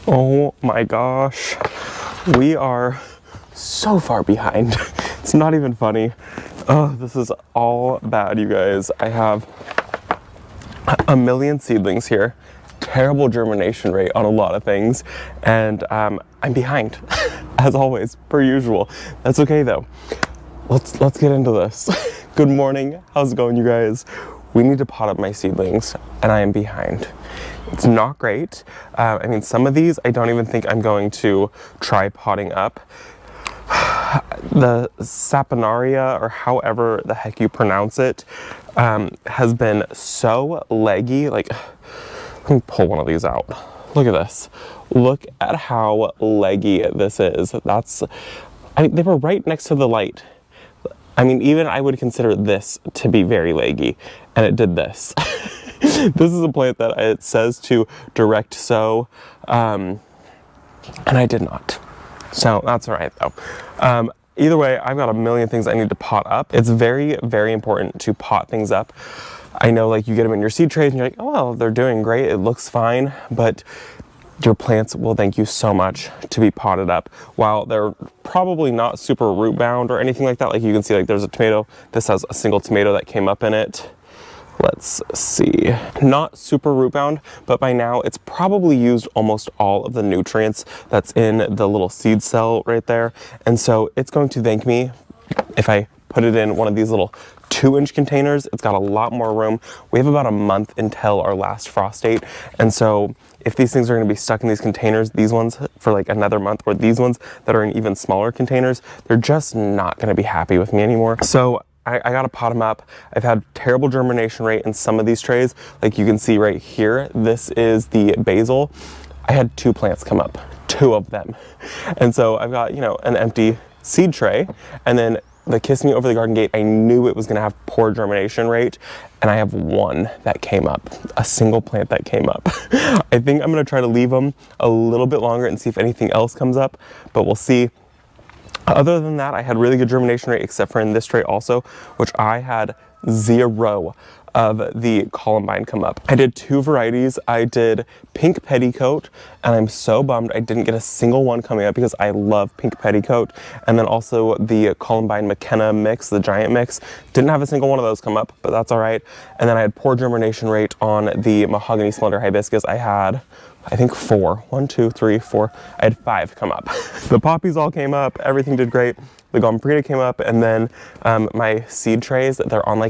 Oh my gosh, we are so far behind. It's not even funny. Oh, this is all bad, you guys. I have a million seedlings here, terrible germination rate on a lot of things, and I'm behind, as always, per usual. That's okay though. Let's get into this. Good morning, how's it going, you guys? We need to pot up my seedlings, and I am behind. It's not great. I mean, some of these I don't even think I'm going to try potting up. The saponaria, or however the heck you pronounce it, has been so leggy. Like, let me pull one of these out. Look at this. Look at how leggy this is. I mean, they were right next to the light. I mean, even I would consider this to be very leggy, and it did this. This is a plant that it says to direct sow, and I did not. So that's all right though. Either way, I've got a million things I need to pot up. It's very, very important to pot things up. I know, like, you get them in your seed trays and you're like, oh, well, they're doing great, it looks fine, but your plants will thank you so much to be potted up. While they're probably not super root bound or anything like that, like you can see, like, there's a tomato. This has a single tomato that came up in it. Let's see, not super root bound, but by now it's probably used almost all of the nutrients that's in the little seed cell right there. And so it's going to thank me if I put it in one of these little 2-inch containers. It's got a lot more room. We have about a month until our last frost date. And so if these things are going to be stuck in these containers, these ones for like another month, or these ones that are in even smaller containers, they're just not going to be happy with me anymore. So I gotta pot them up. I've had terrible germination rate in some of these trays. Like you can see right here, this is the basil. I had 2 plants come up, 2 of them. And so I've got, you know, an empty seed tray, and then the Kiss Me Over the Garden Gate, I knew it was gonna have poor germination rate, and I have 1 that came up, a single plant that came up. I think I'm gonna try to leave them a little bit longer and see if anything else comes up, but we'll see. Other than that, I had really good germination rate, except for in this tray also, which I had 0 of the columbine come up. I did 2 varieties. I did pink petticoat, and I'm so bummed I didn't get a single one coming up because I love pink petticoat. And then also the columbine McKenna mix, the giant mix. Didn't have a single one of those come up, but that's all right. And then I had poor germination rate on the mahogany splendor hibiscus. I had, I think 4. 1, 2, 3, 4. I had 5 come up. The poppies all came up. Everything did great. The gombrita came up, and then my seed trays, they're on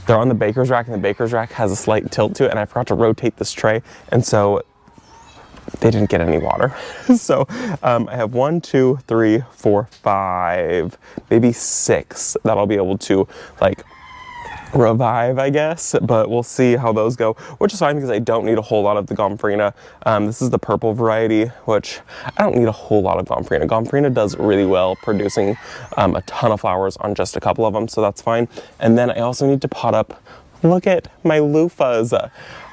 they're on the baker's rack, and the baker's rack has a slight tilt to it, and I forgot to rotate this tray, and so they didn't get any water. So I have 1, 2, 3, 4, 5, maybe 6 that I'll be able to like revive, I guess, but we'll see how those go, which is fine because I don't need a whole lot of the gomphrena. This is the purple variety, which I don't need a whole lot of gomphrena. Gomphrena does really well producing a ton of flowers on just a couple of them, so that's fine. And then I also need to pot up, look at my loofahs.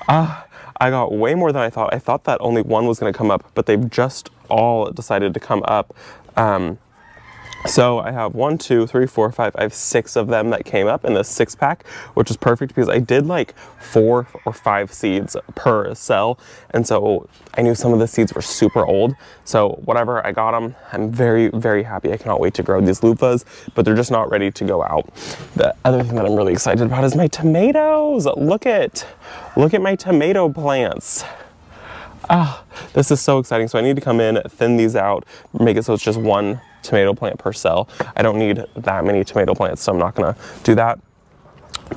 I got way more than I thought. I thought that only 1 was going to come up, but they've just all decided to come up. So I have 1, 2, 3, 4, 5, I have 6 of them that came up in this 6-pack, which is perfect because I did like 4 or 5 seeds per cell. And so I knew some of the seeds were super old. So whatever, I got them. I'm very, very happy. I cannot wait to grow these loofahs, but they're just not ready to go out. The other thing that I'm really excited about is my tomatoes. Look at my tomato plants. This is so exciting. So I need to come in, thin these out, make it so it's just 1 tomato plant per cell. I don't need that many tomato plants, so I'm not gonna do that.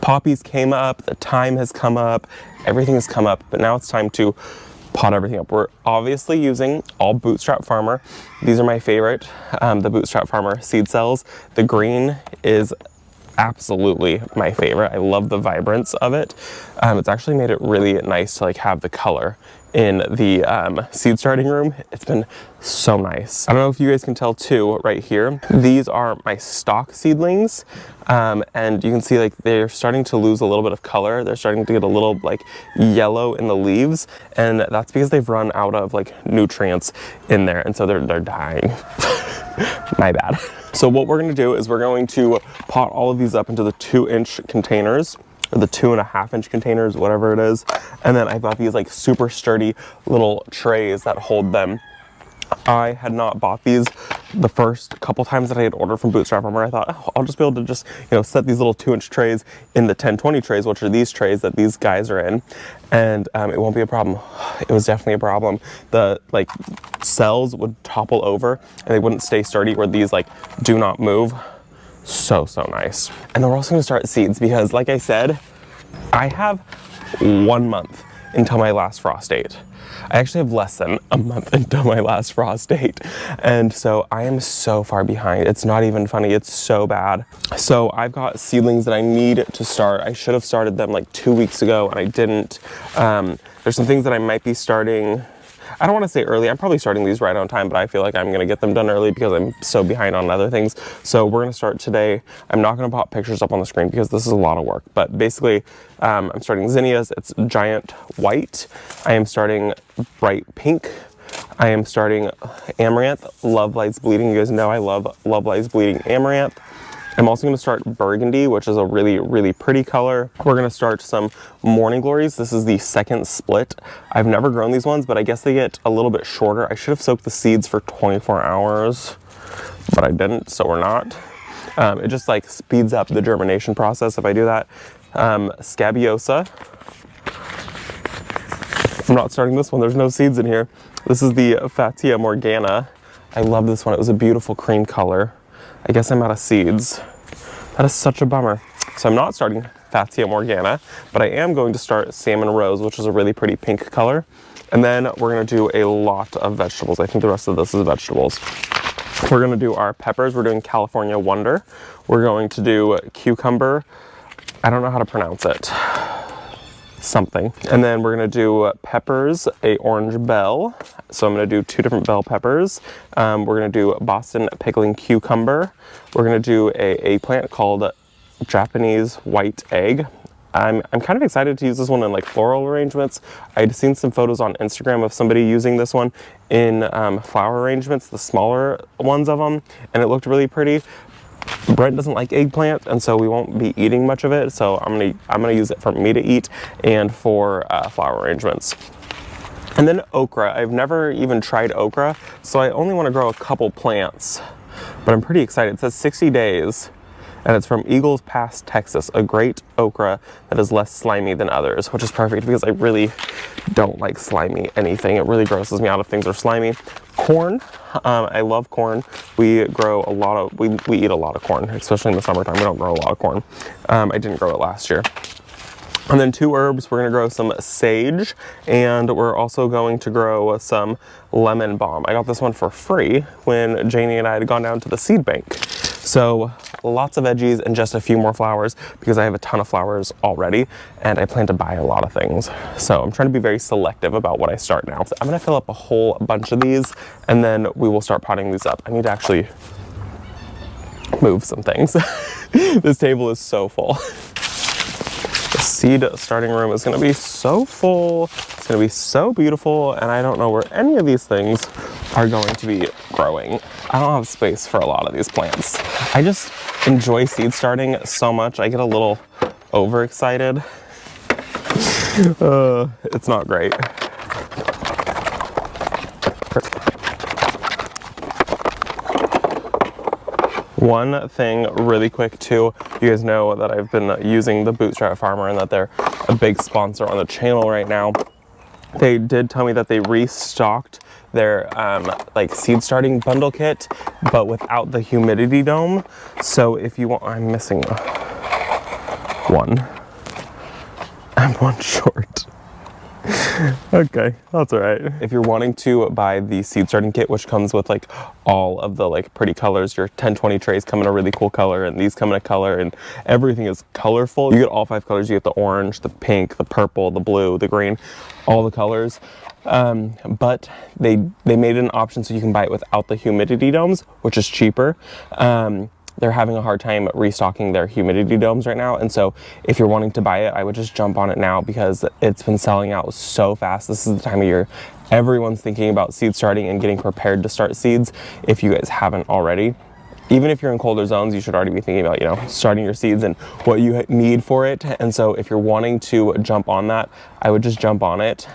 Poppies came up, the thyme has come up, everything has come up, but now it's time to pot everything up. We're obviously using all Bootstrap Farmer. These are my favorite, the Bootstrap Farmer seed cells. The green is absolutely my favorite. I love the vibrance of it. It's actually made it really nice to like have the color in the seed starting room. It's been so nice. I don't know if you guys can tell too right here. These are my stock seedlings, and you can see like they're starting to lose a little bit of color. They're starting to get a little like yellow in the leaves, and that's because they've run out of like nutrients in there, and so they're dying. My bad. So what we're going to do is we're going to pot all of these up into the 2-inch containers. or the 2.5-inch containers, whatever it is. And then I bought these like super sturdy little trays that hold them. I had not bought these the first couple times that I had ordered from Bootstrap Armor. I thought, oh, I'll just be able to just, you know, set these little 2-inch trays in the 10-20 trays, which are these trays that these guys are in, and it won't be a problem. It was definitely a problem. The like cells would topple over and they wouldn't stay sturdy, where these like do not move. So nice. And then we're also gonna start seeds because, like I said, I have 1 month until my last frost date. I actually have less than a month until my last frost date. And so I am so far behind. It's not even funny. It's so bad. So I've got seedlings that I need to start. I should have started them like 2 weeks ago and I didn't. There's some things that I might be starting. I don't want to say early. I'm probably starting these right on time, but I feel like I'm going to get them done early because I'm so behind on other things. So we're going to start today. I'm not going to pop pictures up on the screen because this is a lot of work, but basically I'm starting zinnias. It's giant white. I am starting bright pink. I am starting amaranth, Love Lights Bleeding. You guys know I love Love Lights Bleeding amaranth. I'm also going to start burgundy, which is a really pretty color. We're going to start some morning glories. This is the second split. I've never grown these ones, but I guess they get a little bit shorter. I should have soaked the seeds for 24 hours, but I didn't, so we're not. It just like speeds up the germination process if I do that. Scabiosa. I'm not starting this one. There's no seeds in here. This is the Fatia Morgana. I love this one. It was a beautiful cream color. I guess I'm out of seeds. That is such a bummer. So I'm not starting Fatia Morgana, but I am going to start Salmon Rose, which is a really pretty pink color. And then we're gonna do a lot of vegetables. I think the rest of this is vegetables. We're gonna do our peppers. We're doing California Wonder. We're going to do cucumber. I don't know how to pronounce it. Something. And then we're gonna do peppers, a orange bell. So I'm gonna do 2 different bell peppers. We're gonna do Boston pickling cucumber. We're gonna do a eggplant called Japanese white egg. I'm kind of excited to use this one in like floral arrangements. I'd seen some photos on Instagram of somebody using this one in flower arrangements, the smaller ones of them, and it looked really pretty. Brent doesn't like eggplant, and so we won't be eating much of it. So I'm gonna use it for me to eat and for flower arrangements. And then okra. I've never even tried okra, so I only want to grow a couple plants, but I'm pretty excited. It says 60 days, and it's from Eagles Pass, Texas, a great okra that is less slimy than others, which is perfect because I really don't like slimy anything. It really grosses me out if things are slimy. Corn. I love corn. We grow a lot of, we eat a lot of corn, especially in the summertime. We don't grow a lot of corn. I didn't grow it last year. And then 2 herbs, we're gonna grow some sage, and we're also going to grow some lemon balm. I got this one for free when Janie and I had gone down to the seed bank. So lots of veggies and just a few more flowers because I have a ton of flowers already and I plan to buy a lot of things. So I'm trying to be very selective about what I start now. So I'm gonna fill up a whole bunch of these and then we will start potting these up. I need to actually move some things. This table is so full. The seed starting room is gonna be so full. It's gonna be so beautiful, and I don't know where any of these things are going to be growing. I don't have space for a lot of these plants. I just enjoy seed starting so much. I get a little overexcited. It's not great. One thing really quick too, you guys know that I've been using the Bootstrap Farmer and that they're a big sponsor on the channel right now. They did tell me that they restocked their like seed starting bundle kit, but without the humidity dome. So if you want, I'm missing one. I'm one short. Okay, that's all right. If you're wanting to buy the seed starting kit, which comes with like all of the like pretty colors, your 1020 trays come in a really cool color and these come in a color and everything is colorful. You get all 5 colors. You get the orange, the pink, the purple, the blue, the green, all the colors. But they made an option so you can buy it without the humidity domes, which is cheaper. They're having a hard time restocking their humidity domes right now, and so if you're wanting to buy it, I would just jump on it now because it's been selling out so fast. This is the time of year everyone's thinking about seed starting and getting prepared to start seeds if you guys haven't already. even if you're in colder zones, you should already be thinking about, you know, starting your seeds and what you need for it. And so if you're wanting to jump on that, I would just jump on it.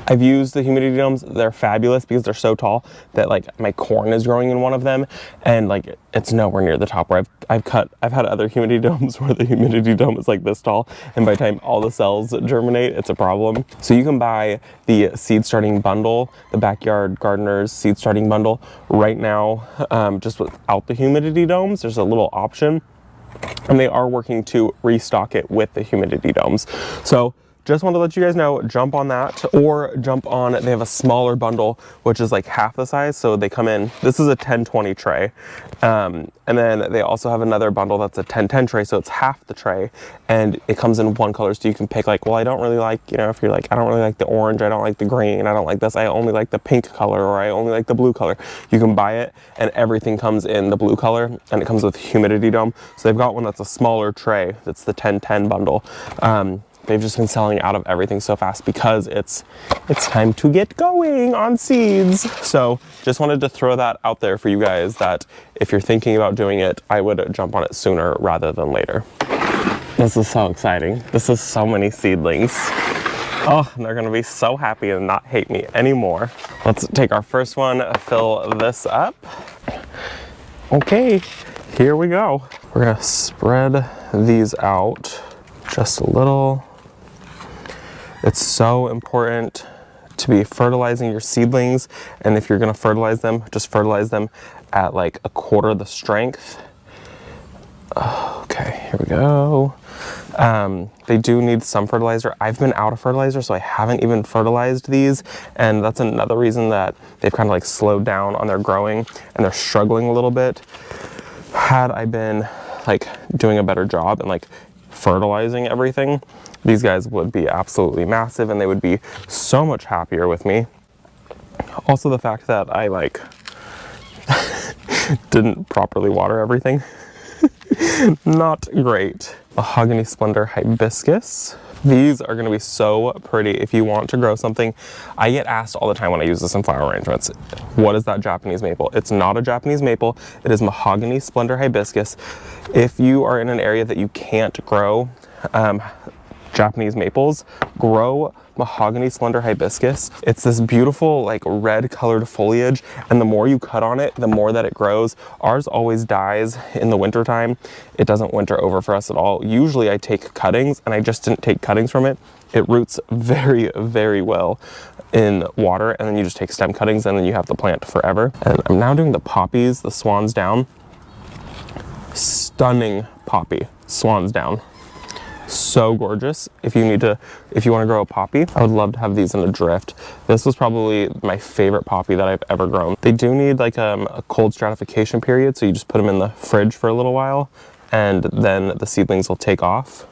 I've used the humidity domes. They're fabulous because they're so tall that like my corn is growing in one of them, and like it's nowhere near the top where I've had other humidity domes where the humidity dome is like this tall, and by the time all the cells germinate, it's a problem. So you can buy the seed starting bundle, the Backyard Gardeners seed starting bundle right now, just without the humidity domes. There's a little option, and they are working to restock it with the humidity domes. So just want to let you guys know, jump on that, or jump on, they have a smaller bundle, which is like half the size. So they come in, this is a 10-20 tray. And then they also have another bundle that's a 10-10 tray. So it's half the tray, and it comes in one color. So you can pick like, well, I don't really like, you know, if you're like, I don't really like the orange, I don't like the green, I don't like this, I only like the pink color, or I only like the blue color. You can buy it and everything comes in the blue color, and it comes with humidity dome. So they've got one that's a smaller tray. That's the 10-10 bundle. They've just been selling out of everything so fast because it's time to get going on seeds. So just wanted to throw that out there for you guys, that if you're thinking about doing it, I would jump on it sooner rather than later. This is so exciting. This is so many seedlings. Oh, and they're gonna be so happy and not hate me anymore. Let's take our first one, fill this up. Okay, here we go. We're gonna spread these out just a little. It's so important to be fertilizing your seedlings, and if you're gonna fertilize them, just fertilize them at like a quarter the strength. Okay, here we go. They do need some fertilizer. I've been out of fertilizer, so I haven't even fertilized these, and that's another reason that they've kind of like slowed down on their growing and they're struggling a little bit. Had I been like doing a better job and like fertilizing everything, these guys would be absolutely massive and they would be so much happier with me. Also, the fact that I like didn't properly water everything, not great. Mahogany Splendor Hibiscus. These are going to be so pretty if you want to grow something. I get asked all the time when I use this in flower arrangements, what is that Japanese maple? It's not a Japanese maple. It is Mahogany Splendor Hibiscus. If you are in an area that you can't grow Japanese maples, grow Mahogany Splendor Hibiscus. It's this beautiful like red colored foliage, and the more you cut on it, the more that it grows. Ours always dies in the winter time. It doesn't winter over for us at all. Usually I take cuttings, and I just didn't take cuttings from it. It roots very, very well in water, and then you just take stem cuttings and then you have the plant forever. And I'm now doing the poppies, the Swans Down. Stunning poppy, Swans Down. So gorgeous. If you want to grow a poppy, I would love to have these in a drift. This was probably my favorite poppy that I've ever grown. They do need like a cold stratification period, so you just put them in the fridge for a little while, and then the seedlings will take off.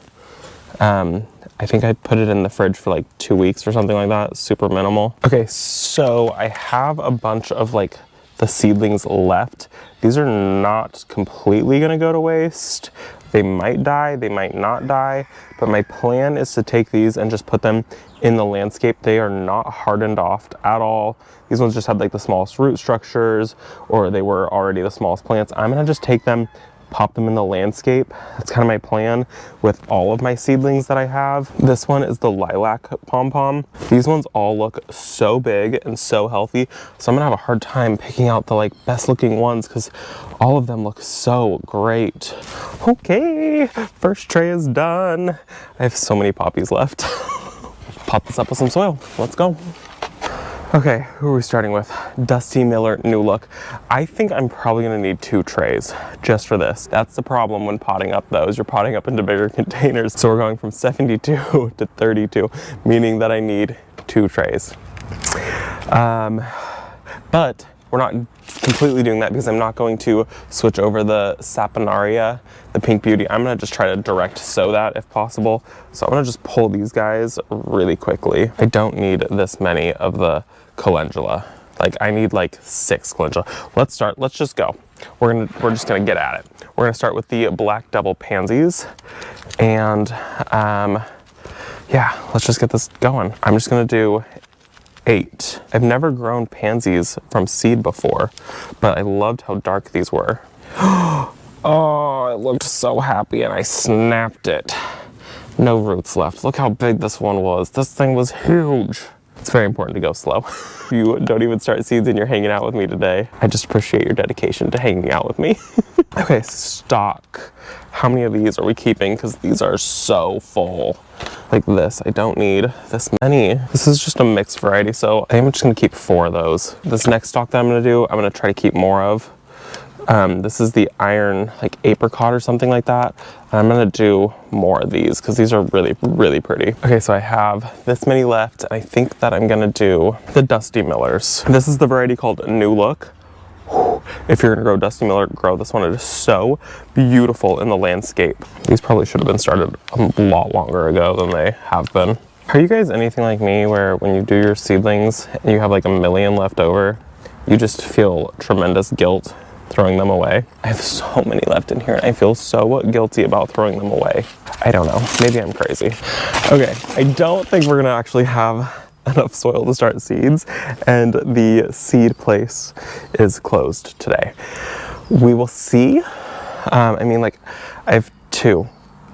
I think I put it in the fridge for like 2 weeks or something like that. Super minimal. Okay, so I have a bunch of like the seedlings left. These are not completely gonna go to waste. They might die, they might not die, but my plan is to take these and just put them in the landscape. They are not hardened off at all. These ones just had like the smallest root structures, or they were already the smallest plants. I'm gonna just take them, pop them in the landscape. That's kind of my plan with all of my seedlings that I have. This one is the lilac pom-pom. These ones all look so big and so healthy, so I'm gonna have a hard time picking out the like best looking ones because all of them look so great. Okay, first tray is done. I have so many poppies left. Pop this up with some soil. Let's go. Okay, who are we starting with? Dusty Miller New Look. I think I'm probably gonna need 2 trays just for this. That's the problem when potting up those. You're potting up into bigger containers. So we're going from 72 to 32, meaning that I need 2 trays. But we're not completely doing that because I'm not going to switch over the Saponaria, the Pink Beauty. I'm gonna just try to direct sow that if possible. So I'm gonna just pull these guys really quickly. I don't need this many of the calendula. Like I need like 6 calendula. Let's just go. We're just gonna get at it. We're gonna start with the Black Double Pansies, and yeah, let's just get this going. I'm just gonna do 8. I've never grown pansies from seed before, but I loved how dark these were. Oh, it looked so happy and I snapped it. No roots left. Look how big this one was. This thing was huge. It's very important to go slow. You don't even start seeds and you're hanging out with me today. I just appreciate your dedication to hanging out with me. Okay, stock. How many of these are we keeping? Because these are so full. Like this, I don't need this many. This is just a mixed variety, so I am just gonna keep 4 of those. This next stock that I'm gonna do, I'm gonna try to keep more of. This is the iron, like apricot or something like that. And I'm gonna do more of these because these are really, really pretty. Okay, so I have this many left. And I think that I'm gonna do the Dusty Millers. This is the variety called New Look. If you're gonna grow Dusty Miller, grow this one. It is so beautiful in the landscape. These probably should have been started a lot longer ago than they have been. Are you guys anything like me where when you do your seedlings and you have like a million left over, you just feel tremendous guilt throwing them away? I have so many left in here and I feel so guilty about throwing them away. I don't know, maybe I'm crazy. Okay, I don't think we're gonna actually have enough soil to start seeds, and the seed place is closed today. We will see. I mean, like, I have 2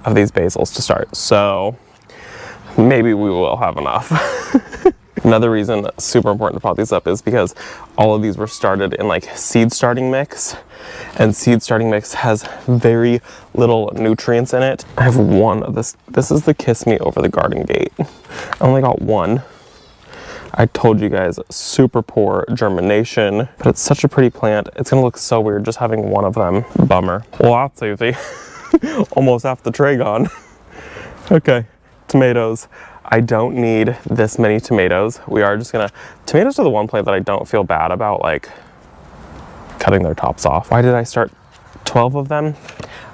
of these basils to start, so maybe we will have enough. Another reason that's super important to pot these up is because all of these were started in like seed starting mix, and seed starting mix has very little nutrients in it. I have 1 of this. This is the Kiss Me Over the Garden Gate. I only got 1. I told you guys, super poor germination, but it's such a pretty plant. It's gonna look so weird just having 1 of them. Bummer. Well, that's easy. Almost half the tray gone. Okay, tomatoes. I don't need this many tomatoes. We are just gonna, tomatoes are the one plant that I don't feel bad about like cutting their tops off. Why did I start 12 of them?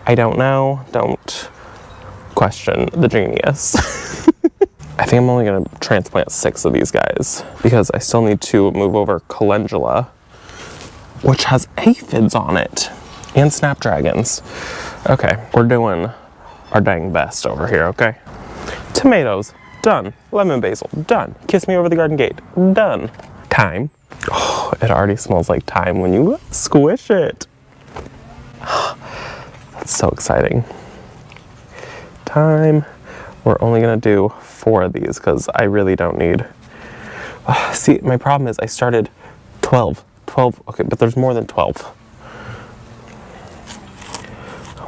I don't know. Don't question the genius. I think I'm only gonna transplant 6 of these guys because I still need to move over calendula, which has aphids on it, and snapdragons. Okay, we're doing our dang best over here, okay? Tomatoes, done. Lemon basil, done. Kiss Me Over the Garden Gate, done. Thyme. Oh, it already smells like thyme when you squish it. That's so exciting. Thyme. We're only gonna do 4 of these because I really don't need. See, my problem is I started 12. Okay, but there's more than 12.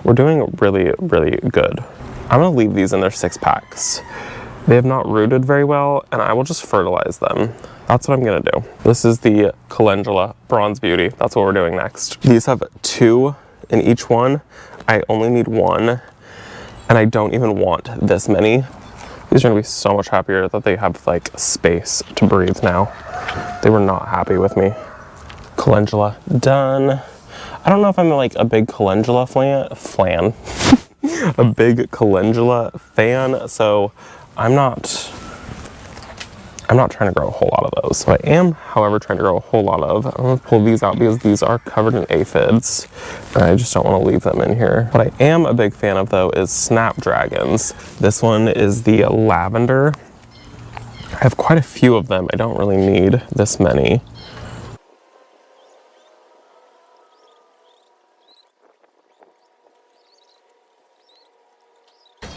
We're doing really, really good. I'm gonna leave these in their 6 packs. They have not rooted very well, and I will just fertilize them. That's what I'm gonna do. This is the calendula Bronze Beauty. That's what we're doing next. These have 2 in each one. I only need 1. And I don't even want this many. These are gonna be so much happier that they have like space to breathe now. They were not happy with me. Calendula, done. I don't know if I'm like a big calendula fan. A big calendula fan, so I'm not trying to grow a whole lot of those. So I am, however, trying to grow a whole lot of. I'm gonna pull these out because these are covered in aphids. And I just don't want to leave them in here. What I am a big fan of though is snapdragons. This one is the lavender. I have quite a few of them. I don't really need this many.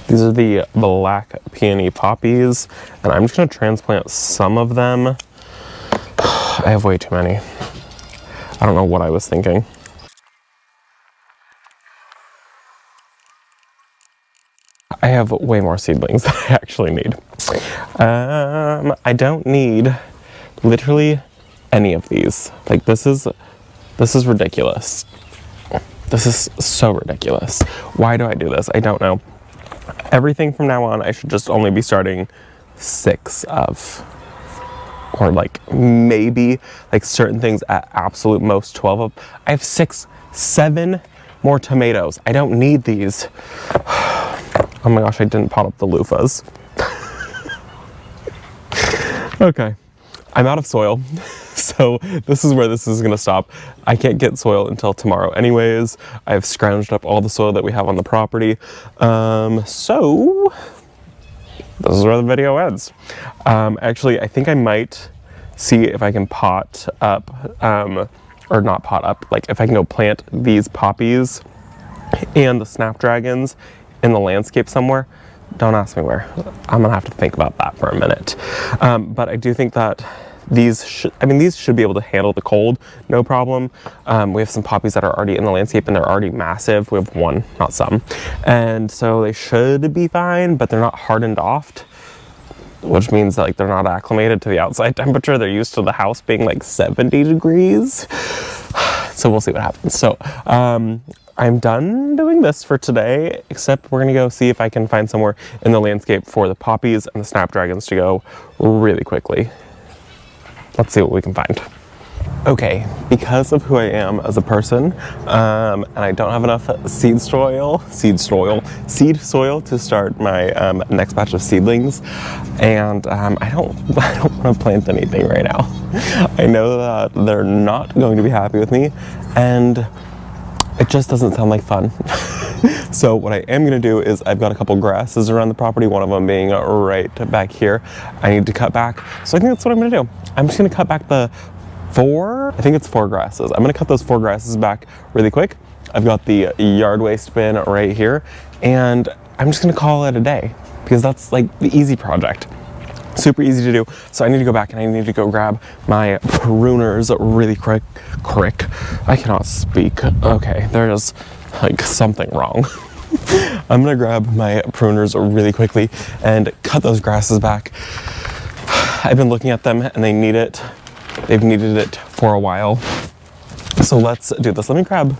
These are the black peony poppies, and I'm just gonna transplant some of them. I have way too many. I don't know what I was thinking. I have way more seedlings than I actually need. I don't need literally any of these. Like this is ridiculous. This is so ridiculous. Why do I do this? I don't know. Everything from now on, I should just only be starting 6 of, or like maybe like certain things at absolute most 12 of. I have 6, 7 more tomatoes. I don't need these. Oh my gosh, I didn't pot up the loofahs. Okay, I'm out of soil. So this is where this is gonna stop. I can't get soil until tomorrow anyways. I've scrounged up all the soil that we have on the property. So this is where the video ends. Actually, I think I might see if I can pot up, or not pot up, like if I can go plant these poppies and the snapdragons in the landscape somewhere. Don't ask me where. I'm gonna have to think about that for a minute. But I do think that these should be able to handle the cold, no problem. We have some poppies that are already in the landscape and they're already massive. We have one, not some. And so they should be fine, but they're not hardened off, which means that, like, they're not acclimated to the outside temperature. They're used to the house being like 70 degrees. So we'll see what happens. So I'm done doing this for today, except we're gonna go see if I can find somewhere in the landscape for the poppies and the snapdragons to go really quickly. Let's see what we can find. Okay, because of who I am as a person, and I don't have enough seed soil to start my next batch of seedlings, and I don't want to plant anything right now. I know that they're not going to be happy with me, and it just doesn't sound like fun. So what I am gonna do is I've got a couple grasses around the property, one of them being right back here. I need to cut back. So I think that's what I'm gonna do. I'm just gonna cut back the I think it's 4 grasses. I'm gonna cut those 4 grasses back really quick. I've got the yard waste bin right here, and I'm just gonna call it a day because that's like the easy project. Super easy to do. So I need to go back and I need to go grab my pruners really quick. I cannot speak. Okay, there's like something wrong. I'm gonna grab my pruners really quickly and cut those grasses back. I've been looking at them and they need it. They've needed it for a while. So let's do this. Let me grab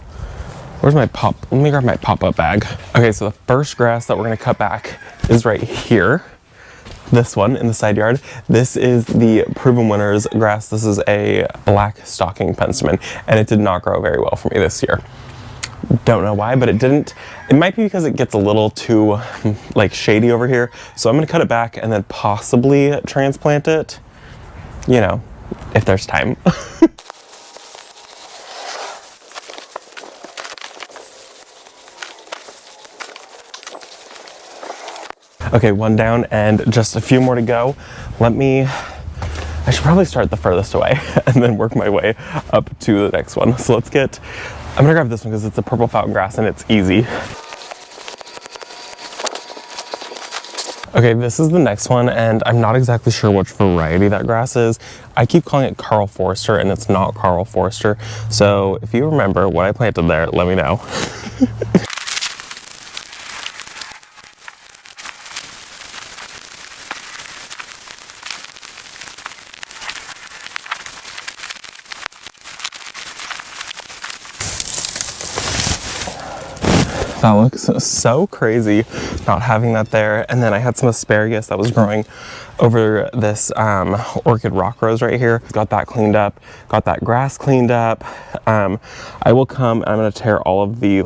my pop-up bag. Okay, so the first grass that we're gonna cut back is right here. This one in the side yard. This is the Proven Winners grass. This is a black stalking penstemon, and it did not grow very well for me this year. Don't know why, but it didn't. It might be because it gets a little too like shady over here. So I'm gonna cut it back and then possibly transplant it, you know, if there's time. Okay, one down and just a few more to go. I should probably start the furthest away and then work my way up to the next one. So I'm gonna grab this one because it's a purple fountain grass and it's easy. Okay, this is the next one and I'm not exactly sure which variety that grass is. I keep calling it Carl Forster and it's not Carl Forster. So if you remember what I planted there, let me know. That looks so crazy not having that there. And then I had some asparagus that was growing over this orchid rock rose right here. Got that cleaned up, got that grass cleaned up. I will come and I'm gonna tear all of the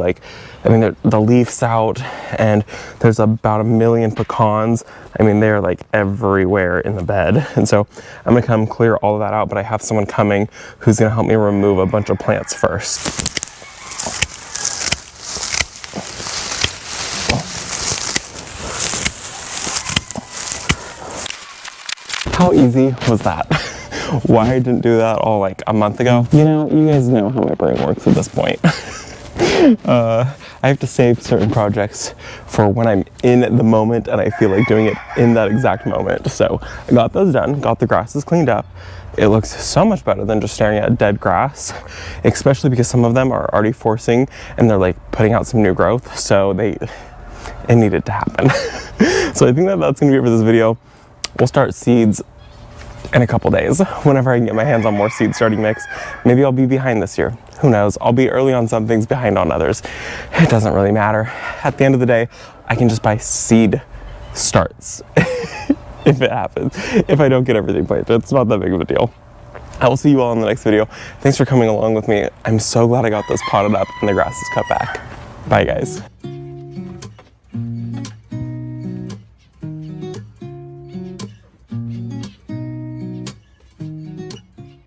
the leaves out, and there's about 1 million pecans. I mean, they're like everywhere in the bed. And so I'm gonna come clear all of that out, but I have someone coming who's gonna help me remove a bunch of plants first. How easy was that? Why I didn't do that all like a month ago? You know, you guys know how my brain works at this point. I have to save certain projects for when I'm in the moment and I feel like doing it in that exact moment. So I got those done, got the grasses cleaned up. It looks so much better than just staring at dead grass, especially because some of them are already forcing and they're like putting out some new growth. So it needed to happen. So I think that's gonna be it for this video. We'll start seeds in a couple days whenever I can get my hands on more seed starting mix. Maybe I'll be behind this year. Who knows? I'll be early on some things, behind on others. It doesn't really matter. At the end of the day, I can just buy seed starts if it happens. If I don't get everything planted, it's not that big of a deal. I will see you all in the next video. Thanks for coming along with me. I'm so glad I got this potted up and the grass is cut back. Bye, guys.